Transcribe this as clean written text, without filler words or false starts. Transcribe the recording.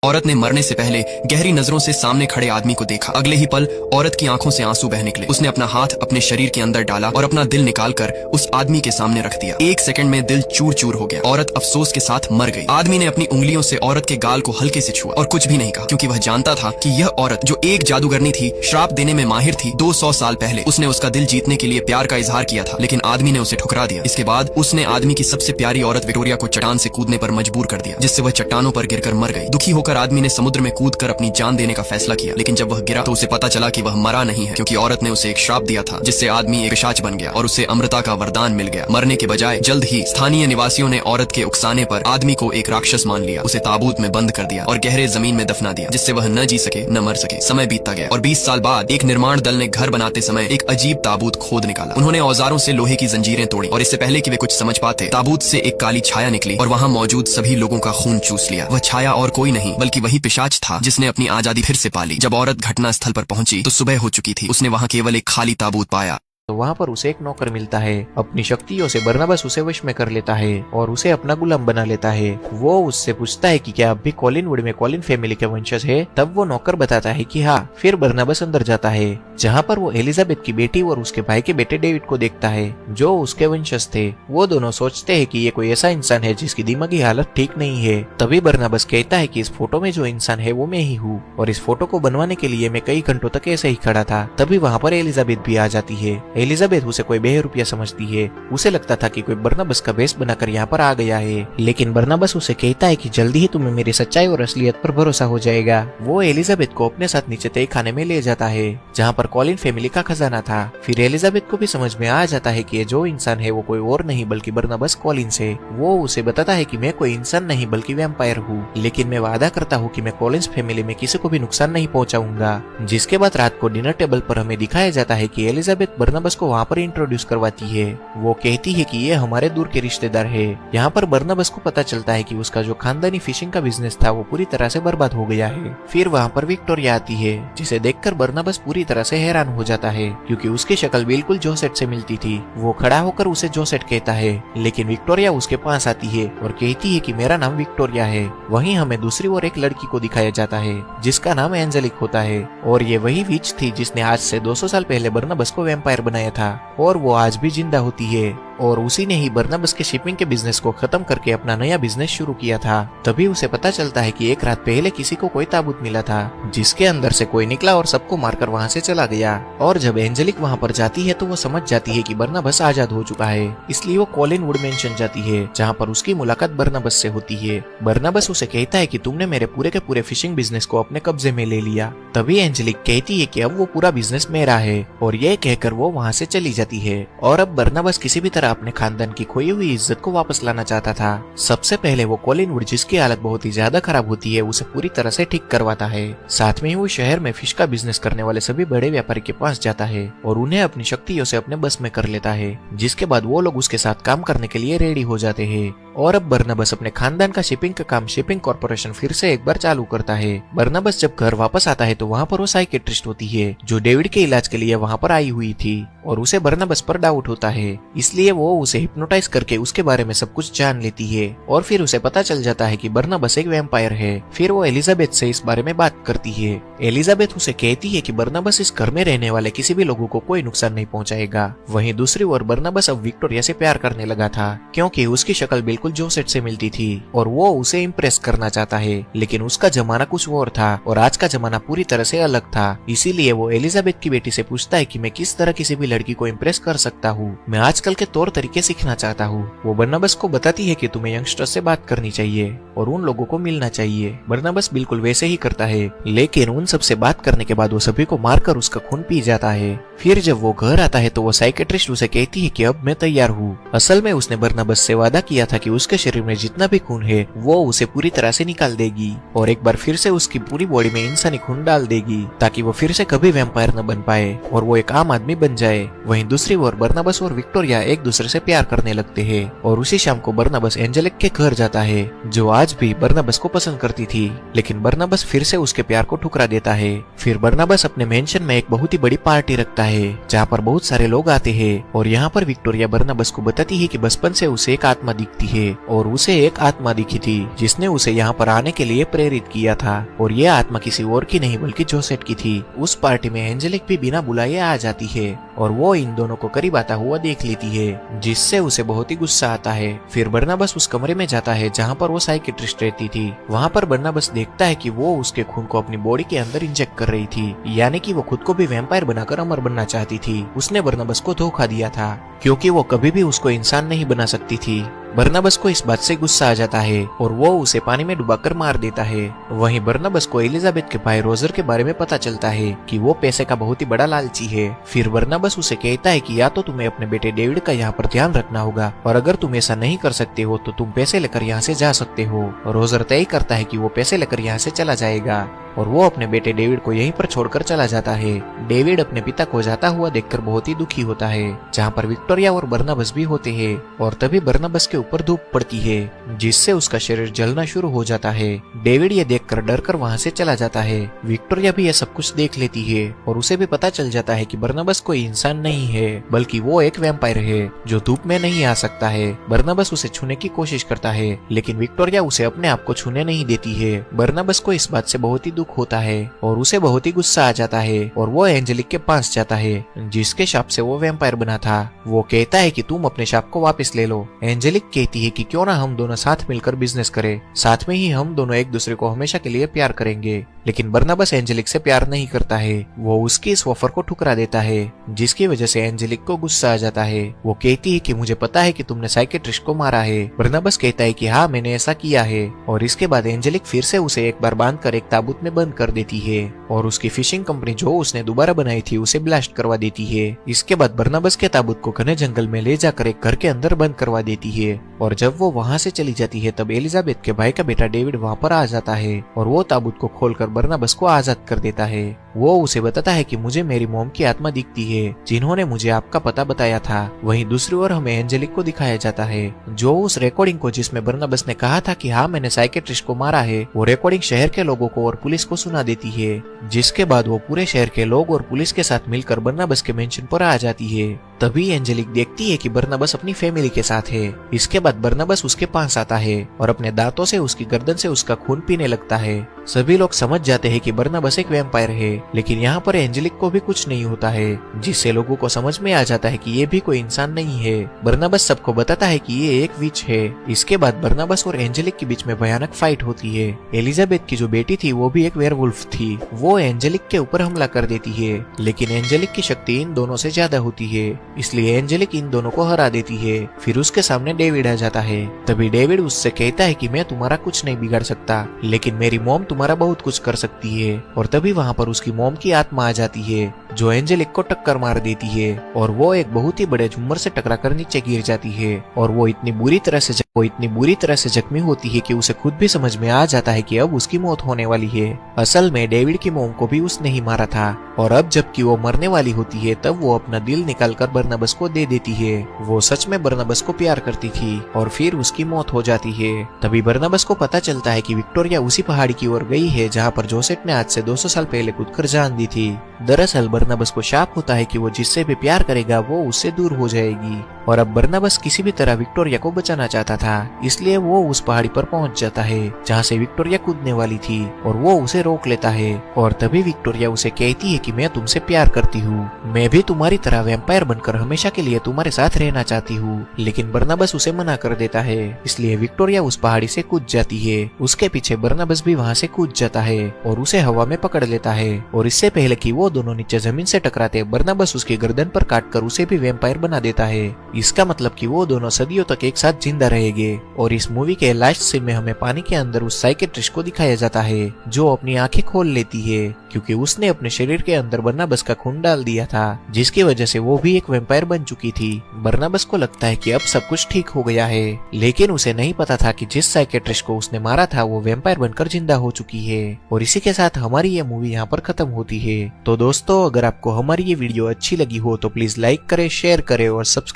औरत ने मरने से पहले गहरी नजरों से सामने खड़े आदमी को देखा। अगले ही पल औरत की आंखों से आंसू बह निकले। उसने अपना हाथ अपने शरीर के अंदर डाला और अपना दिल निकालकर उस आदमी के सामने रख दिया। एक सेकंड में दिल चूर चूर हो गया। औरत अफसोस के साथ मर गई। आदमी ने अपनी उंगलियों से औरत के गाल को हल्के से छुआ और कुछ भी नहीं कहा, क्योंकि वह जानता था कि यह औरत जो एक जादूगरनी थी, श्राप देने में माहिर थी, 200 साल पहले उसने उसका दिल जीतने के लिए प्यार का इजहार किया था, लेकिन आदमी ने उसे ठुकरा दिया। इसके बाद उसने आदमी की सबसे प्यारी औरत विक्टोरिया को चट्टान से कूदने पर मजबूर कर दिया, जिससे वह चट्टानों पर गिरकर मर गई। दुखी होकर आदमी ने समुद्र में कूदकर अपनी जान देने का फैसला किया, लेकिन जब वह गिरा तो उसे पता चला कि वह मरा नहीं है, क्योंकि औरत ने उसे एक श्राप दिया था, जिससे आदमी एक पिशाच बन गया और उसे अमृता का वरदान मिल गया। मरने के बजाय जल्द ही स्थानीय निवासियों ने औरत के उकसाने पर आदमी को एक राक्षस मान लिया, उसे ताबूत में बंद कर दिया और गहरे जमीन में दफना दिया, जिससे वह न जी सके न मर सके। समय बीतता गया और 20 साल बाद एक निर्माण दल ने घर बनाते समय एक अजीब ताबूत खोद निकाला। उन्होंने औजारों से लोहे की जंजीरें तोड़ी और इससे पहले कि वे कुछ समझ पाते, ताबूत से एक काली छाया निकली और वहां मौजूद सभी लोगों का खून चूस लिया। वह छाया और कोई नहीं बल्कि वही पिशाच था जिसने अपनी आजादी फिर से पाली। जब औरत घटना स्थल पर पहुंची तो सुबह हो चुकी थी। उसने वहां केवल एक खाली ताबूत पाया। तो वहाँ पर उसे एक नौकर मिलता है। अपनी शक्तियों से बरनबास उसे वश में कर लेता है और उसे अपना गुलाम बना लेता है। वो उससे पूछता है कि क्या अब भी कॉलिनवुड में कॉलिन फैमिली के वंशज है। तब वो नौकर बताता है कि हाँ। फिर बरनबास अंदर जाता है, जहाँ पर वो एलिजाबेथ की बेटी और उसके भाई के बेटे डेविड को देखता है, जो उसके वंशज थे। वो दोनों सोचते हैं कि ये कोई ऐसा इंसान है जिसकी दिमागी हालत ठीक नहीं है। तभी बरनबास कहता है कि इस फोटो में जो इंसान है वो मैं ही हूँ, और इस फोटो को बनवाने के लिए मैं कई घंटों तक ऐसे ही खड़ा था। तभी वहाँ पर एलिजाबेथ भी आ जाती है। एलिजाबेथ उसे कोई बेरुपया समझती है। उसे लगता था कि कोई बरनबास का वेश बनाकर यहाँ पर आ गया है, लेकिन बरनबास उसे कहता है कि जल्दी ही तुम्हें मेरी सच्चाई और असलियत पर भरोसा हो जाएगा। वो एलिजाबेथ को अपने साथ नीचे तय खाने में ले जाता है, जहाँ पर कॉलिन फैमिली का खजाना था। फिर एलिजाबेथ को भी समझ में आ जाता है कि ये जो इंसान है वो कोई और नहीं बल्कि बरनबास कॉलिन्स है। वो उसे बताता है कि मैं कोई इंसान नहीं बल्कि वैम्पायर हूँ, लेकिन मैं वादा करता हूँ कि मैं कॉलिन्स फैमिली में किसी को भी नुकसान नहीं पहुँचाऊंगा। जिसके बाद रात को डिनर टेबल पर हमें दिखाया जाता है कि एलिजाबेथ बरनबास को वहाँ पर इंट्रोड्यूस करवाती है। वो कहती है कि ये हमारे दूर के रिश्तेदार है। यहाँ पर बरनबास को पता चलता है कि उसका जो खानदानी फिशिंग का बिजनेस था वो पूरी तरह से बर्बाद हो गया है। फिर वहाँ पर विक्टोरिया आती है, जिसे देखकर बरनबास पूरी तरह से हैरान हो जाता है, क्योंकि उसकी शक्ल बिल्कुल जोसेट से मिलती थी। वो खड़ा होकर उसे जोसेट कहता है, लेकिन विक्टोरिया उसके पास आती है और कहती है कि मेरा नाम विक्टोरिया है। वहीं हमें दूसरी ओर एक लड़की को दिखाया जाता है जिसका नाम एंजेलिक होता है, और ये वही विच थी जिसने आज से 200 साल पहले बरनबास को वैम्पायर बनाया था, और वो आज भी जिंदा होती है। और उसी ने ही बरनबास के शिपिंग के बिजनेस को खत्म करके अपना नया बिजनेस शुरू किया था। तभी उसे पता चलता है कि एक रात पहले किसी को कोई ताबूत मिला था, जिसके अंदर से कोई निकला और सबको मारकर वहाँ से चला गया। और जब एंजेलिक वहाँ पर जाती है तो वो समझ जाती है कि बरनबास आजाद हो चुका है, इसलिए वो कॉलिनवुड मेंशन जाती है, जहाँ पर उसकी मुलाकात बरनबास से होती है। बरनबास उसे कहता है कि तुमने मेरे पूरे के पूरे फिशिंग बिजनेस को अपने कब्जे में ले लिया। तभी एंजेलिक कहती है कि अब वो पूरा बिजनेस मेरा है, और ये कहकर वो वहाँ से चली जाती है। और अब बरनबास किसी भी तरह अपने खानदान की खोई हुई इज्जत को वापस लाना चाहता था। सबसे पहले वो कॉलिनवुड, जिसकी हालत बहुत ही ज्यादा खराब होती है, उसे पूरी तरह से ठीक करवाता है। साथ में ही वो शहर में फिश का बिजनेस करने वाले सभी बड़े व्यापारी के पास जाता है और उन्हें अपनी शक्तियों से अपने बस में कर लेता है, जिसके बाद वो लोग उसके साथ काम करने के लिए रेडी हो जाते हैं। और अब बरनबास अपने खानदान का शिपिंग का काम शिपिंग कॉर्पोरेशन फिर से एक बार चालू करता है। बरनबास जब घर वापस आता है तो वहाँ पर वो साइकेट्रिस्ट होती है, जो डेविड के इलाज के लिए वहाँ पर आई हुई थी, और उसे बरनबास पर डाउट होता है, इसलिए वो उसे हिप्नोटाइज करके उसके बारे में सब कुछ जान लेती है। और फिर उसे पता चल जाता है कि बरनबास एक वैम्पायर है। फिर वो एलिजाबेथ से इस बारे में बात करती है। एलिजाबेथ उसे कहती है कि बरनबास इस घर में रहने वाले किसी भी लोगों को कोई नुकसान नहीं पहुंचाएगा। वहीं दूसरी ओर बरनबास अब विक्टोरिया से प्यार करने लगा था, क्योंकि उसकी शक्ल बिल्कुल जोसेट से मिलती थी और वो उसे इम्प्रेस करना चाहता है, लेकिन उसका जमाना कुछ और था और आज का जमाना पूरी तरह से अलग था। इसीलिए वो एलिजाबेथ की बेटी से पूछता है कि मैं किस तरह किसी भी लड़की को इम्प्रेस कर सकता हूँ, मैं आजकल के तौर तरीके सीखना चाहता हूँ। वो बरनबास को बताती है कि तुम्हें यंगस्टर्स से बात करनी चाहिए और उन लोगों को मिलना चाहिए। बरनबास बिल्कुल वैसे ही करता है, लेकिन उन सबसे बात करने के बाद वो सभी को मारकर उसका खून पी जाता है। फिर जब वो घर आता है तो वो साइकेट्रिस्ट उसे कहती है कि अब मैं तैयार हूँ। असल में उसने बरनबास से वादा किया था कि उसके शरीर में जितना भी खून है वो उसे पूरी तरह से निकाल देगी और एक बार फिर से उसकी पूरी बॉडी में इंसानी खून डाल देगी, ताकि वो फिर से कभी वैम्पायर न बन पाए और वो एक आम आदमी बन जाए। वहीं दूसरी ओर बरनबास और विक्टोरिया एक दूसरे से प्यार करने लगते हैं, और उसी शाम को बरनबास एंजेलिक के घर जाता है, जो आज भी बरनबास को पसंद करती थी, लेकिन बरनबास फिर से उसके प्यार को ठुकरा देता है। फिर बर्नाबस अपने मेंशन में एक बहुत ही बड़ी पार्टी रखता है जहाँ पर बहुत सारे लोग आते हैं और यहाँ पर विक्टोरिया बर्नाबस को बताती है कि बचपन से उसे एक आत्मा दिखती है और उसे एक आत्मा दिखी थी जिसने उसे यहाँ पर आने के लिए प्रेरित किया था और ये आत्मा किसी और की नहीं बल्कि जोसेट की थी। उस पार्टी में एंजेलिक भी बिना बुलाए आ जाती है और वो इन दोनों को करीब आता हुआ देख लेती है जिससे उसे बहुत ही गुस्सा आता है। फिर बर्नाबस उस कमरे में जाता है जहाँ पर वो साइकियाट्रिस्ट रहती थी। वहाँ पर बर्नाबस देखता है कि वो उसके खून को अपनी बॉडी के अंदर इंजेक्ट कर रही थी, यानी कि वो खुद को भी वैम्पायर बनाकर अमर बनना चाहती थी। उसने बर्नाबस को धोखा दिया था क्योंकि वो कभी भी उसको इंसान नहीं बना सकती थी। बर्नाबस को इस बात से गुस्सा आ जाता है और वो उसे पानी में डुबाकर मार देता है। वहीं बर्नाबस को एलिजाबेथ के भाई रोजर के बारे में पता चलता है कि वो पैसे का बहुत ही बड़ा लालची है। फिर बर्नाबस उसे कहता है कि या तो तुम्हें अपने बेटे डेविड का यहाँ पर ध्यान रखना होगा और अगर तुम ऐसा नहीं कर सकते हो तो तुम पैसे लेकर यहाँ से जा सकते हो। रोजर तय करता है कि वो पैसे लेकर यहाँ से चला जाएगा और वो अपने बेटे डेविड को यहीं पर छोड़कर चला जाता है। डेविड अपने पिता को जाता हुआ देखकर बहुत ही दुखी होता है, जहाँ पर विक्टोरिया और बर्नाबस भी होते हैं और तभी बर्नाबस के ऊपर धूप पड़ती है जिससे उसका शरीर जलना शुरू हो जाता है। डेविड ये देखकर डरकर वहाँ से चला जाता है। विक्टोरिया भी ये सब कुछ देख लेती है और उसे भी पता चल जाता है कि बर्नाबस कोई इंसान नहीं है बल्कि वो एक वैम्पायर है जो धूप में नहीं आ सकता है। बर्नाबस उसे छूने की कोशिश करता है लेकिन विक्टोरिया उसे अपने आप को छूने नहीं देती है। बर्नाबस को इस बात से बहुत ही होता है और उसे बहुत ही गुस्सा आ जाता है और वो एंजेलिक के पास जाता है जिसके शाप से वो वैम्पायर बना था। वो कहता है कि तुम अपने शाप को वापस ले लो। एंजेलिक कहती है कि क्यों ना हम दोनों साथ मिलकर बिजनेस करें, साथ में ही हम दोनों एक दूसरे को हमेशा के लिए प्यार करेंगे। लेकिन बर्नाबस एंजेलिक से प्यार नहीं करता है। वो उसकी इस ऑफर को ठुकरा देता है जिसकी वजह से एंजेलिक को गुस्सा आ जाता है। वो कहती है कि मुझे पता है कि तुमने साइकियाट्रिस्ट को मारा है। बर्नाबस कहता है कि हाँ मैंने ऐसा किया है और इसके बाद एंजेलिक फिर से उसे एक बार बांधकर एक ताबूत में बंद कर देती है और उसकी फिशिंग कंपनी जो उसने दोबारा बनाई थी उसे ब्लास्ट करवा देती है। इसके बाद बर्नाबस के ताबूत को घने जंगल में ले जाकर एक घर के अंदर बंद करवा देती है और जब वो वहाँ से चली जाती है तब एलिजाबेथ के भाई का बेटा डेविड वहाँ पर आ जाता है और वो ताबूत को खोलकर बर्नाबस को आजाद कर देता है। वो उसे बताता है कि मुझे मेरी मॉम की आत्मा दिखती है जिन्होंने मुझे आपका पता बताया था। वहीं दूसरी ओर हमें एंजेलिक को दिखाया जाता है जो उस रिकॉर्डिंग को जिसमें बर्नाबस ने कहा था कि हाँ मैंने साइकियाट्रिस्ट को मारा है, वो रिकॉर्डिंग शहर के लोगों को और पुलिस को सुना देती है। जिसके बाद वो पूरे शहर के लोग और पुलिस के साथ मिलकर बर्नाबस के मेंशन पर आ जाती है। तभी एंजेलिक देखती है कि बर्नाबस अपनी फैमिली के साथ है। इसके बाद बर्नाबस उसके पास आता है और अपने दांतों से उसकी गर्दन से उसका खून पीने लगता है। सभी लोग समझ जाते हैं कि बर्नाबस एक वैम्पायर है लेकिन यहाँ पर एंजेलिक को भी कुछ नहीं होता है जिससे लोगों को समझ में आ जाता है कि ये भी कोई इंसान नहीं है। बर्नाबस सबको बताता है कि ये एक विच है। इसके बाद बर्नाबस और एंजेलिक के बीच में भयानक फाइट होती है। एलिजाबेथ की जो बेटी थी वो भी एक वेयरवुल्फ थी। वो एंजेलिक के ऊपर हमला कर देती है लेकिन एंजेलिक की शक्ति इन दोनों से ज्यादा होती है इसलिए एंजेलिक इन दोनों को हरा देती है। फिर उसके सामने डेविड आ जाता है। तभी डेविड उससे कहता है कि मैं तुम्हारा कुछ नहीं बिगाड़ सकता लेकिन मेरी मॉम तुम्हारा बहुत कुछ कर सकती है। और तभी वहाँ पर उसकी मॉम की आत्मा आ जाती है जो एंजेलिक को टक्कर मार देती है और वो एक बहुत ही बड़े झुम्मर से टकराकर नीचे गिर जाती है और वो इतनी बुरी तरह से जख्मी होती है कि उसे खुद भी समझ में आ जाता है कि अब उसकी मौत होने वाली है। असल में डेविड की मॉम को भी उसने ही मारा था और अब जबकि वो मरने वाली होती है तब वो अपना दिल निकालकर बर्नाबस को दे देती है। वो सच में बर्नाबस को प्यार करती थी और फिर उसकी मौत हो जाती है। तभी बर्नाबस को पता चलता है कि विक्टोरिया उसी पहाड़ी की ओर गई है जहाँ पर जोसेफ ने आज से 200 साल पहले कूदकर जान दी थी। दरअसल बर्नाबस को शाप होता है कि वो जिससे भी प्यार करेगा वो उससे दूर हो जाएगी और अब बर्नाबस किसी भी तरह विक्टोरिया को बचाना चाहता था इसलिए वो उस पहाड़ी पर पहुंच जाता है जहाँ से विक्टोरिया कूदने वाली थी और वो उसे रोक लेता है और तभी विक्टोरिया उसे कहती है कि मैं तुमसे प्यार करती हूँ, मैं भी तुम्हारी तरह वैम्पायर बनकर हमेशा के लिए तुम्हारे साथ रहना चाहती हूँ। लेकिन बर्नाबस उसे मना कर देता है इसलिए विक्टोरिया उस पहाड़ी से कूद जाती है। उसके पीछे बर्नाबस भी वहाँ से कूद जाता है और उसे हवा में पकड़ लेता है और इससे पहले कि वो दोनों नीचे जमीन से टकराते बर्नाबस उसकी गर्दन पर काटकर उसे भी वैम्पायर बना देता है। इसका मतलब कि वो दोनों सदियों तक एक साथ जिंदा रहेंगे। और इस मूवी के लास्ट सीन में हमें पानी के अंदर उस साइकियाट्रिस्ट को दिखाया जाता है जो अपनी आंखें खोल लेती है क्योंकि उसने अपने शरीर के अंदर बर्नाबस का खून डाल दिया था जिसकी वजह से वो भी एक वैम्पायर बन चुकी थी। बर्नाबस को लगता है कि अब सब कुछ ठीक हो गया है लेकिन उसे नहीं पता था कि जिस साइकियाट्रिस्ट को उसने मारा था वो वैम्पायर बनकर जिंदा हो चुकी है। और इसी के साथ हमारी ये मूवी यहाँ पर खत्म होती है। तो दोस्तों अगर आपको हमारी ये वीडियो अच्छी लगी हो तो प्लीज लाइक करें, शेयर करें और सब्सक्राइब